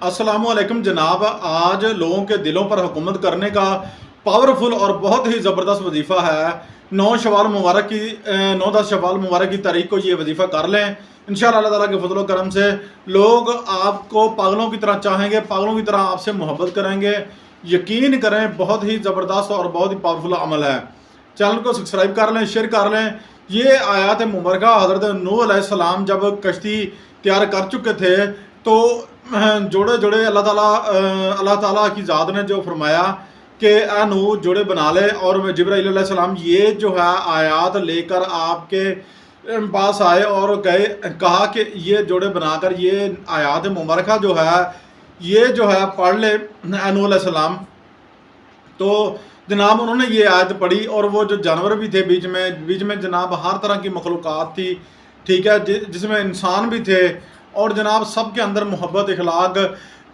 अस्सलाम वालेकुम जनाब। आज लोगों के दिलों पर हुकूमत करने का पावरफुल और बहुत ही ज़बरदस्त वजीफ़ा है। 9 10 शवाल मुबारक की तारीख को ये वजीफ़ा कर लें। इंशाअल्लाह अल्लाह ताला के फजल करम से लोग आपको पागलों की तरह चाहेंगे, पागलों की तरह आपसे मोहब्बत करेंगे। यकीन करें, बहुत ही ज़बरदस्त और बहुत ही पावरफुल अमल है। चैनल को सब्सक्राइब कर लें, शेयर कर लें। ये आयत मुबारक हज़रत नूह अलैहिस्सलाम जब कश्ती तैयार कर चुके थे तो जोड़े जोड़े अल्लाह ताला की ज़ात ने जो फरमाया कि ए नूह जोड़े बना ले, और जिब्राईल अलैहिस्सलाम ये जो है आयत लेकर आपके पास आए और गए, कहा कि ये जोड़े बनाकर ये आयत मुबारक जो है ये जो है पढ़ ले नूह अलैहिस्सलाम। तो जनाब उन्होंने ये आयत पढ़ी, और वो जो जानवर भी थे बीच में जनाब हर तरह की मखलूक़ात थी, ठीक है, जिसमें इंसान भी थे, और जनाब सब के अंदर मोहब्बत इखलाक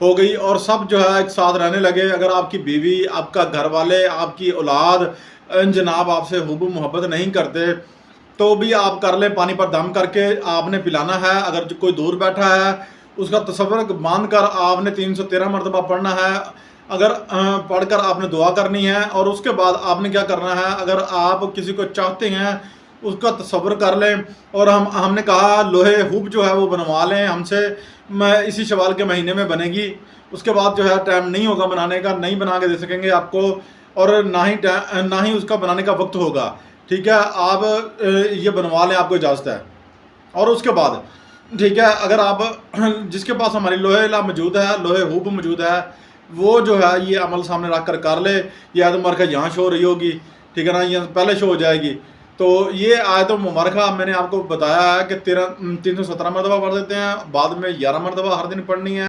हो गई और सब जो है एक साथ रहने लगे। अगर आपकी बीवी, आपका घर वाले, आपकी औलाद जनाब आपसे हुब मोहब्बत नहीं करते तो भी आप कर लें, पानी पर दम करके आपने पिलाना है। अगर कोई दूर बैठा है उसका तसव्वुर बांध कर आपने 313 मरतबा पढ़ना है। अगर पढ़कर आपने दुआ करनी है, और उसके बाद आपने क्या करना है, अगर आप किसी को चाहते हैं उसका तसव्वुर कर लें। और हमने कहा लोहे हुब जो है वो बनवा लें हमसे, मैं इसी शवाल के महीने में बनेगी। उसके बाद जो है टाइम नहीं होगा बनाने का, नहीं बना के दे सकेंगे आपको, और ना ही उसका बनाने का वक्त होगा, ठीक है। आप ये बनवा लें, आपको इजाज़त है। और उसके बाद ठीक है, अगर आप जिसके पास हमारी लोहे ला मौजूद है, लोहे हुब मौजूद है, वो जो है ये अमल सामने रख कर ले। ये आयत मुबारक यहाँ शो हो रही होगी, ठीक है ना, ये पहले शो हो जाएगी। तो ये आयत मुबारक मैंने आपको बताया है कि 317 मरतबा पढ़ देते हैं, बाद में 11 मरतबा हर दिन पढ़नी है।